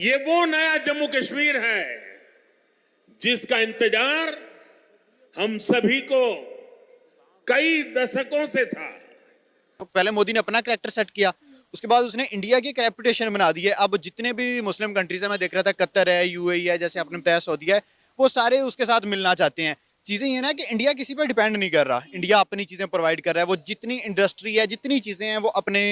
ये वो नया जम्मू कश्मीर है जिसका इंतजार हम सभी को कई दशकों से था। पहले मोदी ने अपना कैरेक्टर सेट किया, उसके बाद उसने इंडिया की एक रेपुटेशन बना दी है। अब जितने भी मुस्लिम कंट्रीज है, मैं देख रहा था कतर है, यूएई है, जैसे आपने बताया सऊदी है, वो सारे उसके साथ मिलना चाहते हैं। चीज़ें ये ना कि इंडिया किसी पर डिपेंड नहीं कर रहा, इंडिया अपनी चीज़ें प्रोवाइड कर रहा है। वो जितनी इंडस्ट्री है, जितनी चीज़ें हैं, वो अपने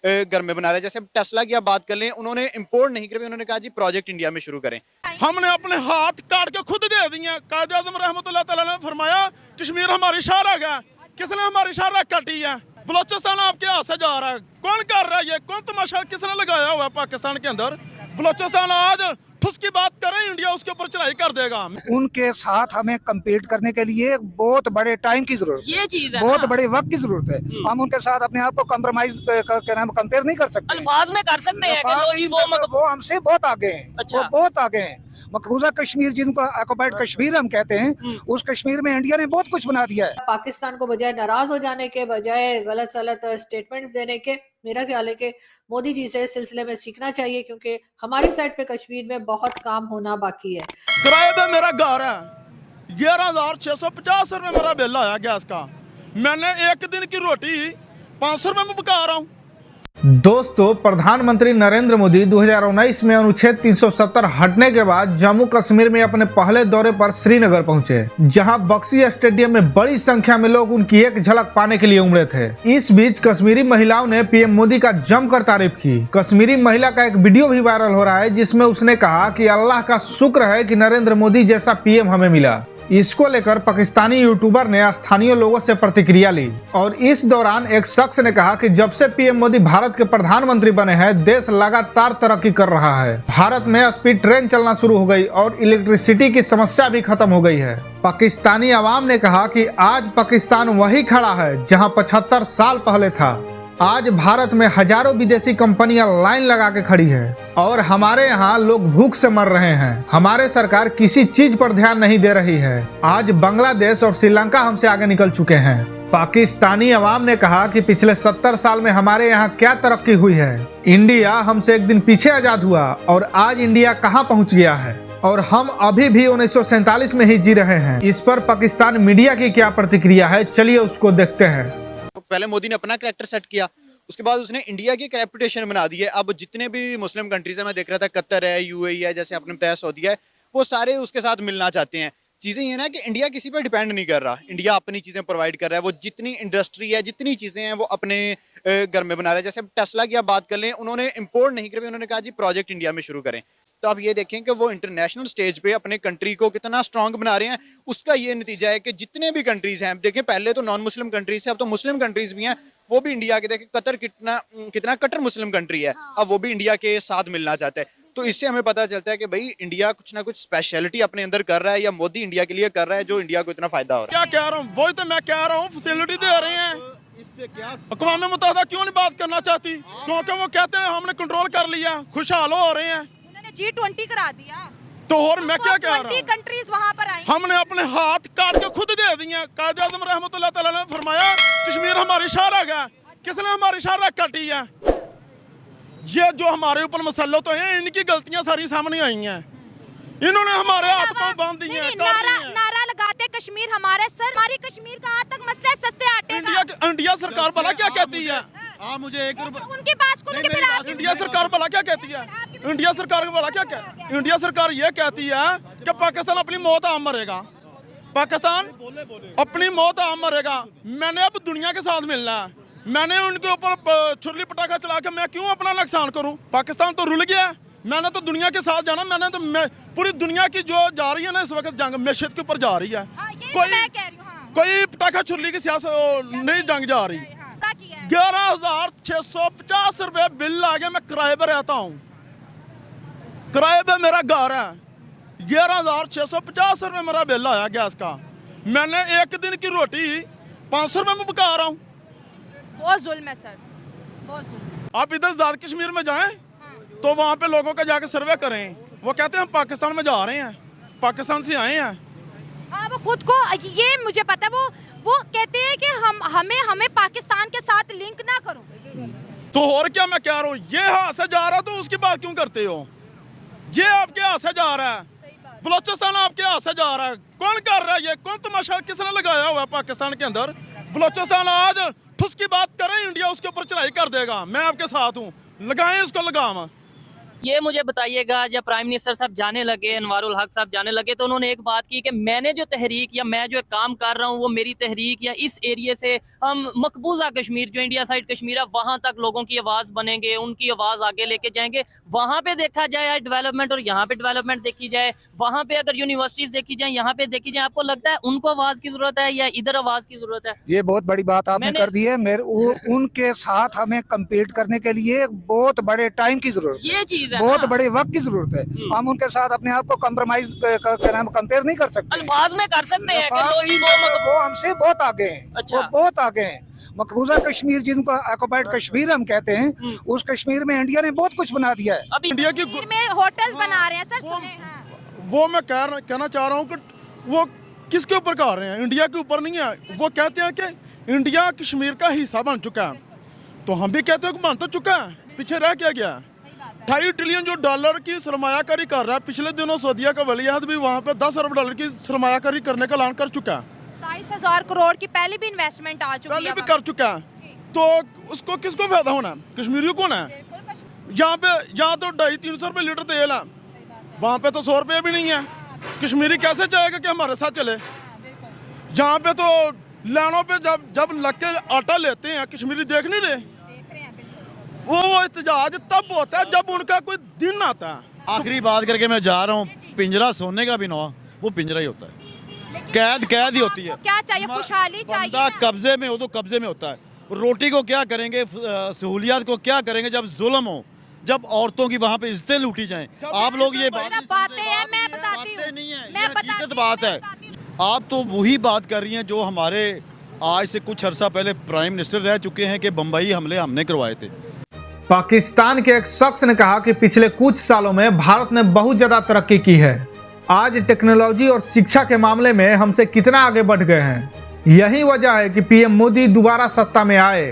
घर में बना रहा है। जैसे टेस्ला की आप बात कर लें, उन्होंने इंपोर्ट नहीं करी, उन्होंने कहा जी प्रोजेक्ट इंडिया में शुरू करें। हमने अपने हाथ काट के खुद दे दिए। कायदे आज़म रहमतुल्लाह तआला ने फरमाया कश्मीर हमारी शाहराग है। किसने हमारी शाहराग काटी है? बलोचिस्तान आपके हाथ से जा रहा है। कौन कर रहा है ये? कौन तमाशा किसने लगाया हुआ है पाकिस्तान के अंदर? बलोचिस्तान आज ठुस की बात करें, इंडिया उसके ऊपर चढ़ाई कर देगा। उनके साथ हमें कम्पीट करने के लिए बहुत बड़े टाइम की जरूरत है, ये चीज है बहुत बड़े वक्त की जरूरत है। हम उनके साथ अपने आप को कम्प्रोमाइज कंपेयर नहीं कर सकते। अल्फाज में कर सकते हैं कि लो जी वो हमसे बहुत आगे हैं। अच्छा। वो बहुत आगे हैं। मकबूजा कश्मीर, जिनको ऑक्युपाइड कश्मीर हम कहते हैं, उस कश्मीर में इंडिया ने बहुत कुछ बना दिया है। पाकिस्तान को बजाय नाराज हो जाने के, बजाय गलत सलत स्टेटमेंट्स देने के, मेरा ख्याल है कि मोदी जी से इस सिलसिले में सीखना चाहिए, क्योंकि हमारी साइड पे कश्मीर में बहुत काम होना बाकी है। किराए पे मेरा घर है, 11,650 रुपये मेरा बिल आया गैस का। मैंने एक दिन की रोटी 500 रुपये में पका रहा हूँ। दोस्तों, प्रधानमंत्री नरेंद्र मोदी 2019 में अनुच्छेद 370 हटने के बाद जम्मू कश्मीर में अपने पहले दौरे पर श्रीनगर पहुंचे, जहां बक्सी स्टेडियम में बड़ी संख्या में लोग उनकी एक झलक पाने के लिए उमड़े थे। इस बीच कश्मीरी महिलाओं ने पीएम मोदी का जमकर तारीफ की। कश्मीरी महिला का एक वीडियो भी वायरल हो रहा है, जिसमें उसने कहा कि अल्लाह का शुक्र है कि नरेंद्र मोदी जैसा पीएम हमें मिला। इसको लेकर पाकिस्तानी यूट्यूबर ने स्थानीय लोगों से प्रतिक्रिया ली और इस दौरान एक शख्स ने कहा कि जब से पीएम मोदी भारत के प्रधानमंत्री बने हैं, देश लगातार तरक्की कर रहा है। भारत में स्पीड ट्रेन चलना शुरू हो गई और इलेक्ट्रिसिटी की समस्या भी खत्म हो गई है। पाकिस्तानी अवाम ने कहा कि आज पाकिस्तान वही खड़ा है जहां 75 साल पहले था। आज भारत में हजारों विदेशी कंपनियां लाइन लगा के खड़ी है और हमारे यहाँ लोग भूख से मर रहे हैं। हमारे सरकार किसी चीज पर ध्यान नहीं दे रही है। आज बांग्लादेश और श्रीलंका हमसे आगे निकल चुके हैं। पाकिस्तानी अवाम ने कहा कि पिछले 70 साल में हमारे यहाँ क्या तरक्की हुई है। इंडिया हमसे एक दिन पीछे आजाद हुआ और आज इंडिया कहाँ पहुँच गया है और हम अभी भी 1947 में ही जी रहे हैं। इस पर पाकिस्तान मीडिया की क्या प्रतिक्रिया है, चलिए उसको देखते हैं। पहले मोदी ने अपना कैरेक्टर सेट किया, उसके बाद उसने इंडिया की एक रेपुटेशन बना दी है। अब जितने भी मुस्लिम कंट्रीज है, मैं देख रहा था कतर है, यूएई है, जैसे आपने बताया सऊदी है, वो सारे उसके साथ मिलना चाहते हैं। चीज़ें ये ना कि इंडिया किसी पर डिपेंड नहीं कर रहा, इंडिया अपनी चीज़ें प्रोवाइड कर रहा है। वो जितनी इंडस्ट्री है, जितनी चीज़ें हैं, वो अपने घर में बना रहा है। जैसे टेस्ला की आप बात कर लें, उन्होंने इंपोर्ट नहीं करी, उन्होंने कहा जी प्रोजेक्ट इंडिया में शुरू करें। तो आप ये देखें कि वो इंटरनेशनल स्टेज पे अपने कंट्री को कितना स्ट्रांग बना रहे हैं। उसका ये नतीजा है कि जितने भी कंट्रीज हैं, देखें पहले तो नॉन मुस्लिम कंट्रीज है, अब तो मुस्लिम कंट्रीज भी हैं, वो भी इंडिया के, देखें कतर कितना कट्टर मुस्लिम कंट्री है, अब वो भी इंडिया के साथ मिलना चाहता है। तो इससे हमें पता चलता है कि भाई इंडिया कुछ ना कुछ स्पेशलिटी अपने अंदर कर रहा है, या मोदी इंडिया के लिए कर रहा है जो इंडिया को इतना फायदा हो रहा है। क्या कह रहा हूँ, वही तो मैं कह रहा हूँ, फैसिलिटी दे रहे हैं। इससे क्या अक़वाम मुत्तहिदा क्यों नहीं बात करना चाहती? क्योंकि वो कहते हैं हमने कंट्रोल कर लिया, खुशहाल हो रहे हैं। G20 करा दिया तो और मैं क्या कह रहा हूँ, कंट्रीज वहाँ पर आई। हमने अपने हाथ काट के खुद दे दिए। कायदे आज़म रहमतुल्लाह तआला ने फरमाया कश्मीर हमारी शाहराग है। किसने हमारी शाहराग काटी है? ये जो हमारे ऊपर मसल्लत हैं, इनकी गलतियां सारी सामने आई हैं। इन्होंने हमारे हाथ पांव बांध दिए हैं। नारा लगाते कश्मीर हमारे सर, हमारी कश्मीर का आज तक मसले सस्ते आटे का। इंडिया सरकार भला क्या कहती है? मुझे उनकी बात को इंडिया सरकार भला क्या कहती है? इंडिया सरकार भला क्या कहती? इंडिया सरकार ये कहती है कि पाकिस्तान अपनी मौत आम मरेगा, पाकिस्तान अपनी मौत आम मरेगा। मैंने अब दुनिया के साथ मिलना है, मैंने उनके ऊपर छुरली पटाखा चला के मैं क्यों अपना नुकसान करूं? पाकिस्तान तो रुल गया, मैंने तो दुनिया के साथ जाना। मैंने तो पूरी दुनिया की जो जा रही है ना इस वक्त जंग मैशत के ऊपर जा रही है। कोई पटाखा छुरली की सियासत नहीं जंग जा रही। 11,650 रुपये बिल आ गया। मैं किराए पर रहता हूँ, किराए पे मेरा घर है। 11,650 रुपये मेरा बिल आया गैस का। मैंने एक दिन की रोटी 500 रुपये में पका रहा हूँ। बहुत जुल्म है सर, बहुत जुल्म। आप इधर आजाद कश्मीर में जाएं तो वहाँ पे लोगों का जाके सर्वे करें, वो कहते हैं हम पाकिस्तान में जा रहे हैं, पाकिस्तान से आए हैं। हाँ, वो खुद को ये मुझे पता है, वो कहते हैं कि हमें पाकिस्तान के साथ लिंक ना करो। तो और क्या मैं कह रहा हूँ, ये हाथ से जा रहा तो उसकी बात क्यों करते हो? ये आपके हाथ से जा रहा है, बलोचिस्तान आपके हाथ से जा रहा है। कौन कर रहा है ये? कौन तमाशा किसने लगाया हुआ है पाकिस्तान के अंदर? बलोचिस्तान आज ठुस की बात करें, इंडिया उसके ऊपर चढ़ाई कर देगा। मैं आपके साथ हूँ, लगाएं इसको लगाम। ये मुझे बताइएगा, जब प्राइम मिनिस्टर साहब जाने लगे, अनवारुल हक साहब जाने लगे, तो उन्होंने एक बात की कि मैंने जो तहरीक या मैं जो काम कर रहा हूँ वो मेरी तहरीक या इस एरिया से हम मकबूजा कश्मीर जो इंडिया साइड कश्मीर है वहां तक लोगों की आवाज बनेंगे, उनकी आवाज आगे लेके जाएंगे। वहां पे देखा जाए डेवलपमेंट और यहाँ पे डेवलपमेंट देखी जाए, वहां पे अगर यूनिवर्सिटीज देखी जाए, यहाँ पे देखी जाए, आपको लगता है उनको आवाज की जरूरत है या इधर आवाज की जरूरत है? ये बहुत बड़ी बात आपने कर दी है। उनके साथ हमें कम्पीट करने के लिए बहुत बड़े टाइम की जरूरत है, ये चीज है, बहुत बड़े वक्त की जरूरत है। हम उनके साथ अपने आप को कम्प्रोमाइज कंपेयर नहीं कर सकते। अल्फाज में कर सकते हैं कि वो हमसे बहुत आगे हैं। अच्छा। वो बहुत आगे हैं। मकबूजा कश्मीर जिनको ऑक्युपाइड कश्मीर हम कहते हैं, उस कश्मीर में इंडिया ने बहुत कुछ बना दिया है। अभी इंडिया की में होटल्स बना रहे हैं सर, सुने। हाँ। वो मैं कहना चाह रहा हूँ कि वो किसके ऊपर कह रहे हैं? इंडिया के ऊपर नहीं है। वो कहते हैं कि इंडिया कश्मीर का हिस्सा बन चुका है, तो हम भी कहते हैं कि बन तो चुका है, पीछे रह क्या गया? 2.5 ट्रिलियन जो डॉलर की सरमायाकारी कर रहा है। पिछले दिनों सऊदीया का वलीअहद भी वहाँ पे 10 अरब डॉलर की सरमायाकारी करने का ऐलान कर चुका है। 27,000 करोड़ की पहले भी इन्वेस्टमेंट आ चुकी है, पहले भी कर चुका है। तो उसको किसको फायदा होना है? कश्मीरियों को ना है। यहाँ तो 250-300 रुपये लीटर तेल है, वहाँ पे तो 100 रुपये भी नहीं है। कश्मीरी कैसे चाहेगा कि हमारे साथ चले? यहाँ पे तो लाइनों पे जब लग के आटा लेते हैं, कश्मीरी देख नहीं रहे। वो एहतजाज तब होता है जब उनका कोई दिन आता है। आखिरी बात करके मैं जा रहा हूँ, पिंजरा सोने का भी ना, वो पिंजरा ही होता है, कैद ही होती है। क्या चाहिए? खुशहाली चाहिए बंदा ना। कब्जे में हो तो कब्जे में होता है। रोटी को क्या करेंगे, सहूलियात को क्या करेंगे जब जुल्म हो, जब औरतों की वहाँ पे इज्जतें लूटी जाएं। आप लोग ये बातें हैं, मैं बताती हूँ, नहीं है, मैं ये बताती हकीकत हूँ, बात मैं है। बताती हूँ। आप तो वही बात कर रही हैं जो हमारे आज से कुछ अर्सा पहले प्राइम मिनिस्टर रह चुके हैं कि बम्बई हमले हमने करवाए थे। पाकिस्तान के एक शख्स ने कहा कि पिछले कुछ सालों में भारत ने बहुत ज़्यादा तरक्की की है। आज टेक्नोलॉजी और शिक्षा के मामले में हमसे कितना आगे बढ़ गए हैं। यही वजह है कि पीएम मोदी दोबारा सत्ता में आए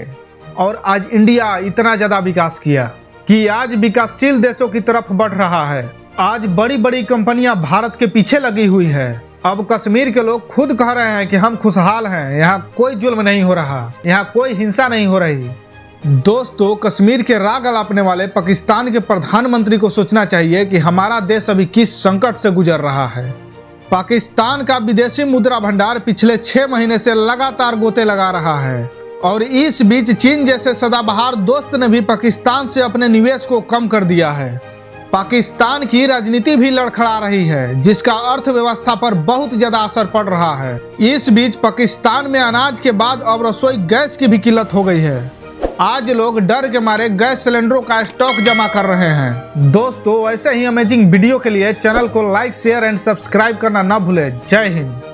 और आज इंडिया इतना ज़्यादा विकास किया कि आज विकासशील देशों की तरफ बढ़ रहा है। आज बड़ी बड़ी कंपनियां भारत के पीछे लगी हुई है। अब कश्मीर के लोग खुद कह रहे हैं कि हम खुशहाल हैं, यहाँ कोई जुल्म नहीं हो रहा, यहाँ कोई हिंसा नहीं हो रही। दोस्तों, कश्मीर के राग अलापने वाले पाकिस्तान के प्रधानमंत्री को सोचना चाहिए कि हमारा देश अभी किस संकट से गुजर रहा है। पाकिस्तान का विदेशी मुद्रा भंडार पिछले 6 महीने से लगातार गोते लगा रहा है और इस बीच चीन जैसे सदाबहार दोस्त ने भी पाकिस्तान से अपने निवेश को कम कर दिया है। पाकिस्तान की राजनीति भी लड़खड़ा रही है, जिसका अर्थव्यवस्था पर बहुत ज्यादा असर पड़ रहा है। इस बीच पाकिस्तान में अनाज के बाद अब रसोई गैस की भी किल्लत हो गई है। आज लोग डर के मारे गैस सिलेंडरों का स्टॉक जमा कर रहे हैं। दोस्तों, ऐसे ही अमेजिंग वीडियो के लिए चैनल को लाइक, शेयर एंड सब्सक्राइब करना ना भूलें। जय हिंद।